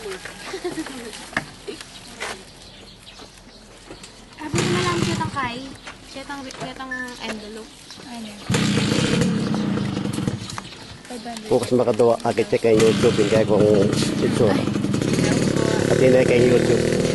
Abi ko na lang kitang kay. Kitang envelope. Ano? Bukas makatawa, check kay YouTube, kaya kung ito. At yun ay kay YouTube.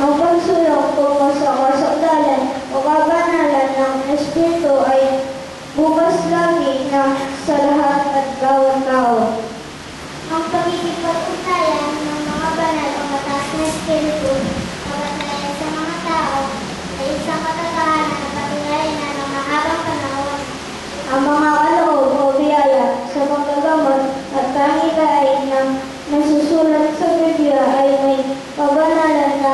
Ang pagsulong tungo sa kasanggalan o kabanalan ng Espiritu ay bukas lagi na sa lahat at bawat tao. Ang pagkikipag-ugnayan ng mga banal o mataas na Espiritu pagkatalayan sa mga tao ay isang katatahanan na patunayan na ng mahabang panahon. Ang mga kaloob o biyaya sa paggagamot at kahikain ng nasusulat sa Biblia ay may kabanalan na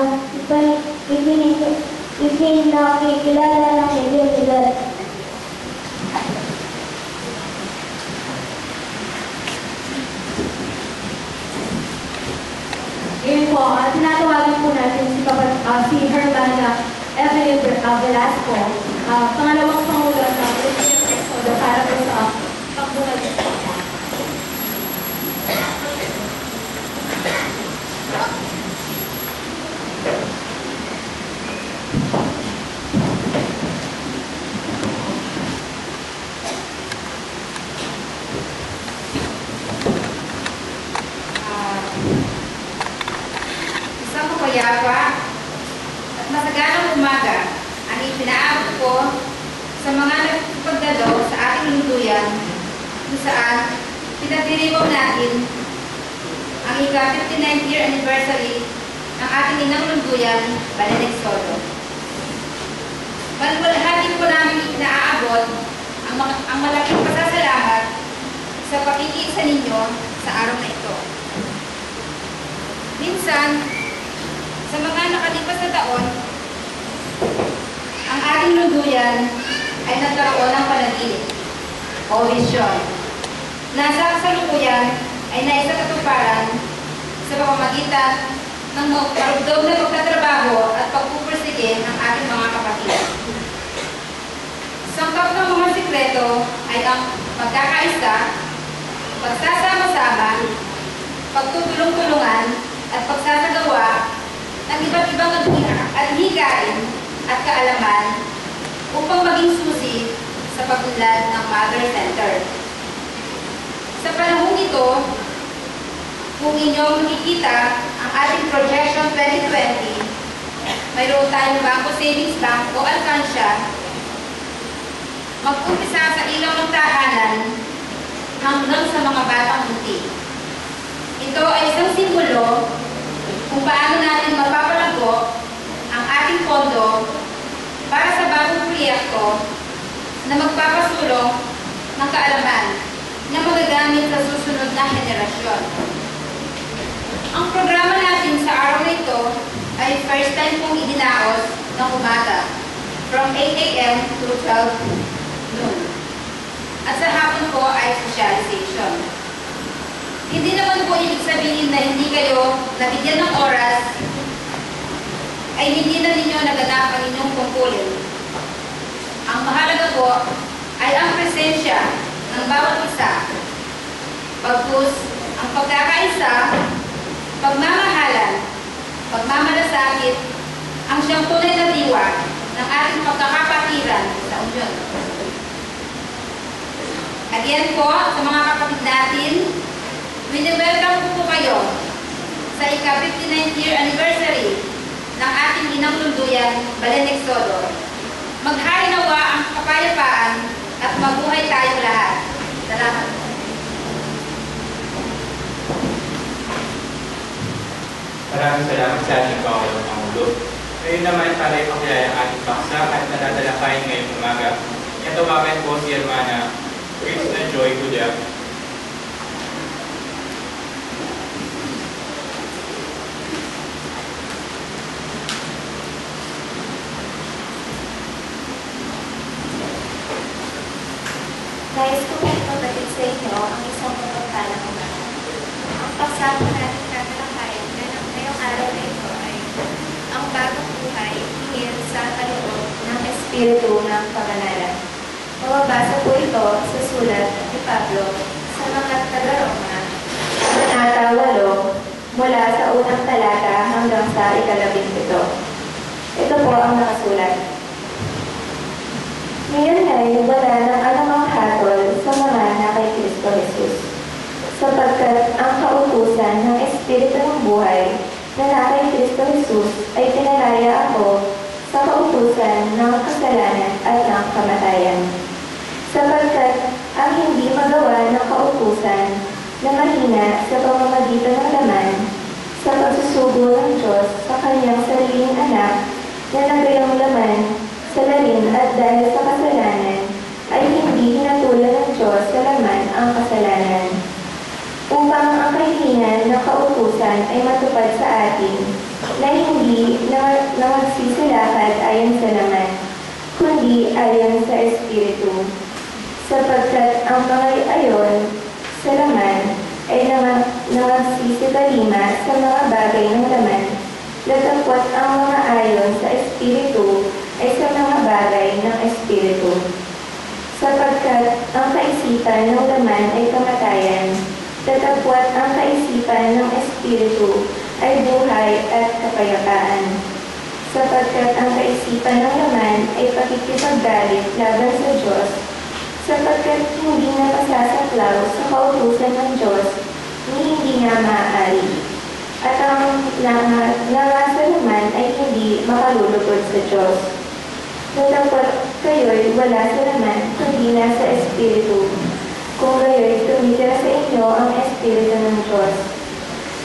ipinakikilala ng Biblia. Ngayon po, tinatawagan po natin si Hermana Evelyn Velasco, pangalawang pangulo ng Philippine Exodo para po sa pagbuhat ng pagkakas. Isang mapayapa at masaganang umaga ang ipinaabot ko sa mga nagpagdalo sa ating lungguyan kung saan pinagdiriwang natin ang ika-59th year anniversary ng ating inang lungguyan, Balen Exodo. Malwalhati ko namin ipinaabot ang malaking pasasalamat sa pakikiisa ninyo sa araw na ito. Minsan, sa mga nakalipas na taon, ang ating lungguyan ay nagkaroon ng panaginip o visyon. Nasa kasalukuyan ay naisakatuparan sa pamamagitan ng marugdog na pagtatrabaho at pagpupursige ng ating mga kapatid. Sangkap ng mga sikreto ay ang pagkakaisa, pagsasama-sama, pagtutulong-tulungan at pagsasagawa ng iba't ibang adhikain at kaalaman upang maging susi sa pag-unlad ng Mother Center. Sa panahon ito, kung inyong makikita ang ating projection 2020, mayroon tayong Bangko Savings Bank o Alcansya, mag-umpisa sa ilaw ng tahanan hanggang sa mga batang munti. Ito ay isang simbolo kung paano natin mapapalago ang ating pondo para sa bagong proyekto na magpapasulong ng kaalaman na magagamit sa susunod na henerasyon. Ang programa natin sa araw na ito ay first time pong idinaos ng umaga from 8 a.m. to 12 noon. At sa hapon po ay socialization. Hindi naman po ibig sabihin na hindi kayo nabigyan ng oras ay hindi na ninyo naganap ang inyong tungkulin. Ang mahalaga po ay ang presensya ng bawat isa, pagkus ang pagkakaisa, pagmamahalan, pagmamalasakit, ang siyang tunay na diwa ng ating pagkakapatiran sa unyon. Again po, sa mga kapatid natin, wini-welcome po kayo sa ika-59th year anniversary ng ating inang lunduyan, Balen Exodo. Maghari nawa ang kapayapaan at mabuhay tayong lahat. Salamat po. Maraming salamat sa ating Pangulo. Ngayon naman para ipakilala ang ating paksa at nadadalakayin ngayong umaga. Yan tumakan po si Hermana Krista Joy Gulia. Nais ko po ipabatid sa inyo ang isang mapagpalang umaga. Ang paksa po natin tatalakayin ngayong araw na ito ay ang bagong buhay hingil sa kaloob ng Espiritu ng Paganalan. Mababasa po ito sa sulat ni Pablo sa mga taga-Roma, Kabanata 8, mula sa unang talata hanggang sa 17. Ito po ang nakasulat. Ngayon ay wala ng anumang hatol sa mga na kay Kristo Jesus, sapagkat ang kautusan ng Espiritu ng buhay na kay Kristo Jesus ay pinalaya ako sa kautusan ng kasalanan at ng kamatayan. Sapagkat ang hindi magawa ng kautusan na mahina sa pamamagitan ng laman sa pagsusugo ng Diyos sa kanyang sariling anak na nagayang laman sa lamin at dahil sa kasalanan ay hindi hinatulan ng Diyos sa laman ang kasalanan. Upang ang kahihingan ng kautusan ay matupad sa atin na hindi na magsisilakad ayon sa laman, kundi ayon sa Espiritu. Sapagkat ang mga ayon sa laman ay nagsisigalima sa mga bagay ng laman, datapwat ang mga ayon sa Espiritu ay sa mga bagay ng Espiritu. Sapagkat ang kaisipan ng laman ay kamatayan, datapwat ang kaisipan ng Espiritu ay buhay at kapayapaan. Sapagkat ang kaisipan ng laman ay pakikipaggalit laban sa Diyos, sapagkat hindi na pasasaklaw sa kautusan ng Diyos ni hindi nga maaari. At ang nangasa naman ay hindi makalulugod sa Diyos. Datapwat kayo'y wala sa laman, kundi nasa Espiritu. Kung gayo'y tumitira sa inyo ang Espiritu ng Diyos.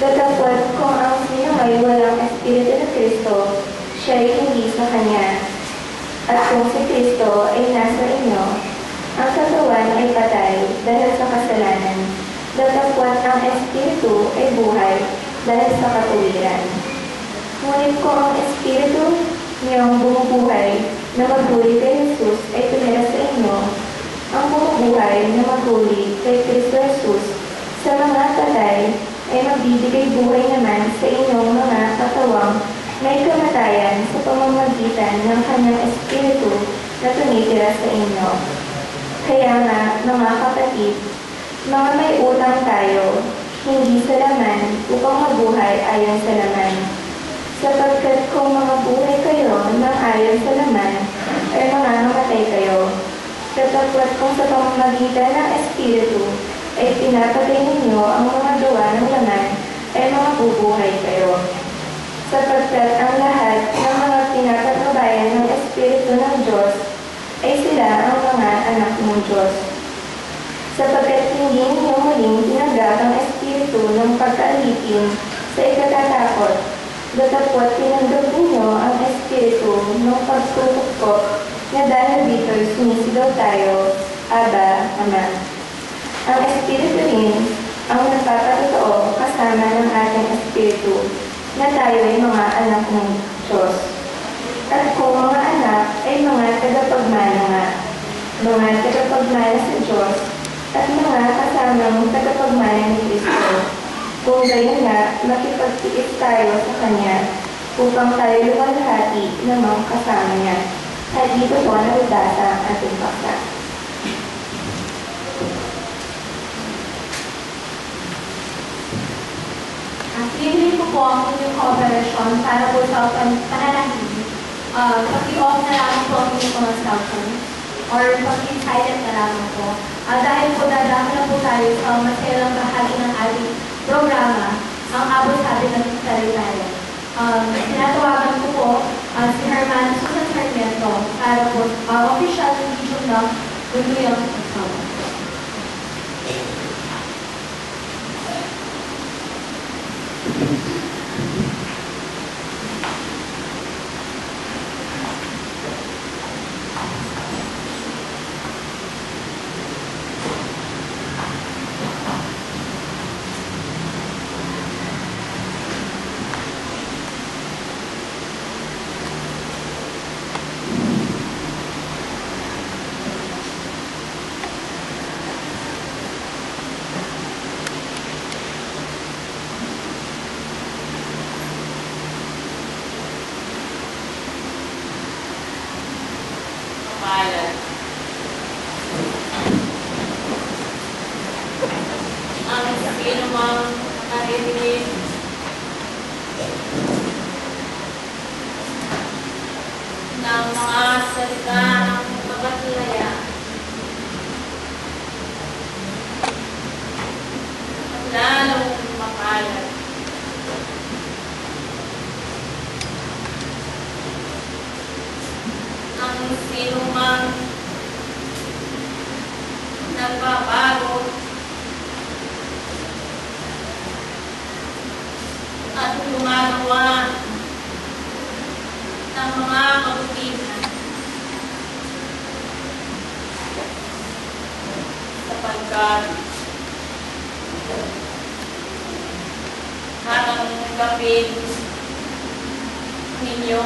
Datapwat kung ang sino ay walang Espiritu ng Kristo, siya'y hindi sa Kanya. At kung si Kristo ay nasa inyo, ang katawan ay patay dahil sa kasalanan. Datapwat ang Espiritu ay buhay dahil sa katuwiran. Ngunit kung ang Espiritu niyong bumubuhay na maghuli kay Jesus ay tumira sa inyo, ang bumubuhay na maghuli kay Kristo Jesus sa mga patay ay magbibigay buhay naman sa inyong mga katawang may kamatayan sa pamamagitan ng kanyang Espiritu na tumitira sa inyo. Kaya nga, mga kapatid, mga may utang tayo, hindi sa laman upang mabuhay ayon sa laman. Sapagkat kung mga buhay kayo ng ayon sa laman, ay mamamatay kayo. Datapwat kung sa pamamagitan ng Espiritu ay pinapatay ninyo ang mga gawa ng laman, ay mabubuhay kayo. Sapagkat ang lahat ng mga pinapatnubayan ng Espiritu ng Diyos ay sila ang mga anak ng Diyos. Sapagkat hindi ninyo muling tinanggap ang Espiritu ng pagkaalipin sa ikatatakot, datapwat tinanggap ninyo ang Espiritu ng pagtutukok na dahil dito'y sumisigaw tayo, Aba, Ama. Ang Espiritu rin ang nagpapatotoo kasama ng ating Espiritu na tayo ay mga anak ng Diyos. At kung tagapagmana nga, mga tagapagmana sa Diyos, at mga kasamang tagapagmana ni Kristo. Kung gayon nga, makipagtiis tayo sa Kanya upang tayo luwalhati ng mga kasama niya. At dito po nababasa ang ating paksa. Pinili ko po ang inyong cooperation para po sa pananahimik. Pag-i-off na lamang po ang inyong mga cellphone or pag-i-silent na lamang po. Dahil po dadaan na po tayo sa masayang bahagi ng ating programa, ang abot-sabi ng talentayan. Tinatawagan ko po si Herman Susan Sarmiento para po official video ng Bunduyang Kasama. Ang sino mang narinig ng mga salita ng pagkatulaya at lalong makalat. Ang sino mang nagbabago at gumagawa ng mga kabutihan sapagkat tatanggapin ninyo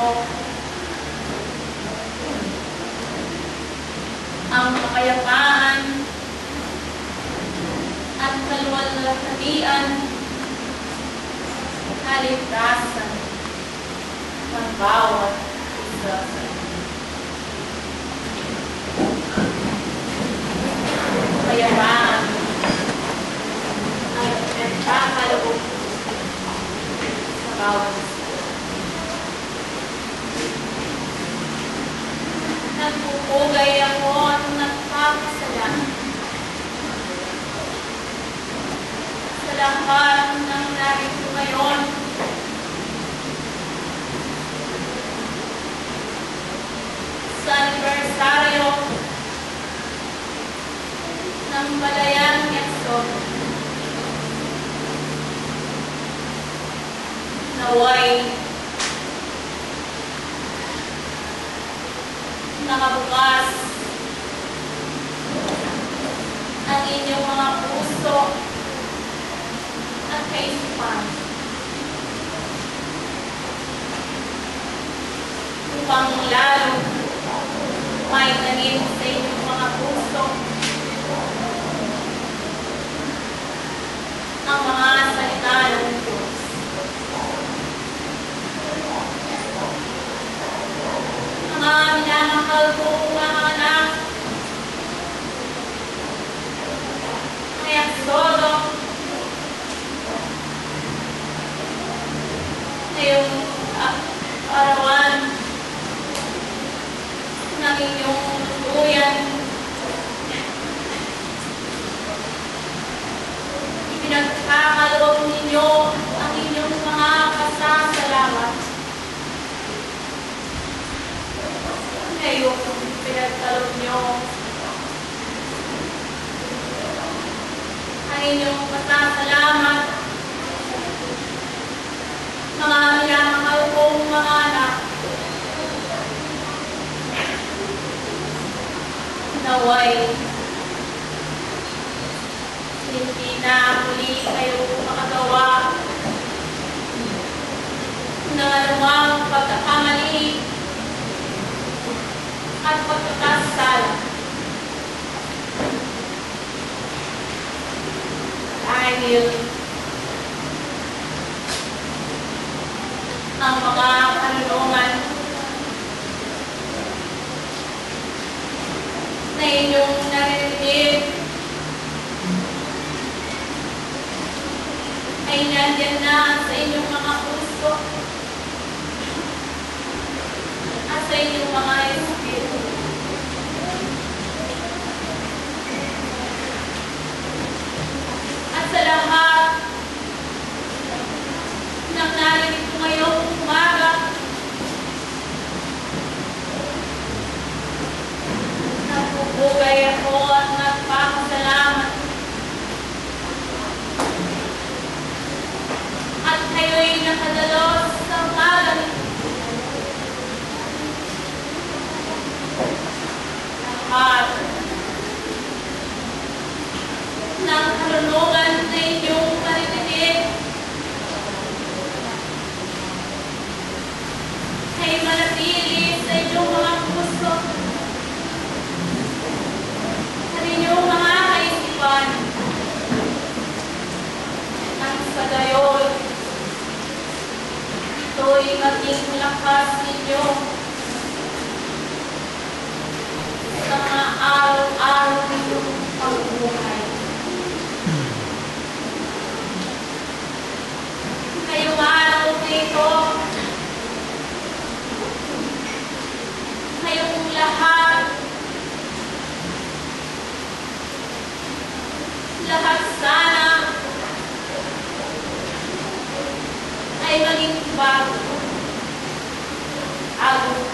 ang kapayapaan at kaluwalhatian kaligtasan ng bawat isa. Kapayapaan at nagkakaloob sa bawat isa. Nagpupugay ako at nagpapasalamat sa lahat ng narito ngayon. Sa anibersaryo ng Balayang Quezon, naway nakabukas ang inyong mga puso at kaisipan upang lalo may tanim sa inyong mga puso ang mga salita ng Diyos. Mga minamahal kong mga anak, ang Exodo, ngayong arawan ng inyong tuluyan, ipinagkakaloob ninyo ang inyong mga pasasalamat. Ngayong pinagkaloob nyo ang inyong pasasalamat, mga minamahal kong mga anak, naway hindi na muli kayo makagawa ng anumang pagkakamali at pagkakasala sala. Dahil ang mga karunungan na inyong narinig ay nandyan na sa inyong mga puso at sa inyong mga espiritu. At sa lahat ng narinig ko ngayong umaga, nagpupugay ako at nagpapasalamat. At kayo'y nakadalos sa umaga nito. Lahat ng karunungan na inyong maririnig ay manatili sa inyong mga puso at inyong mga kaisipan nang sa gayon ito'y maging lakas ninyo sa mga araw-araw ninyong pagbuhay. Ngayong araw nito, ngayong lahat sana ay maging bago. Agos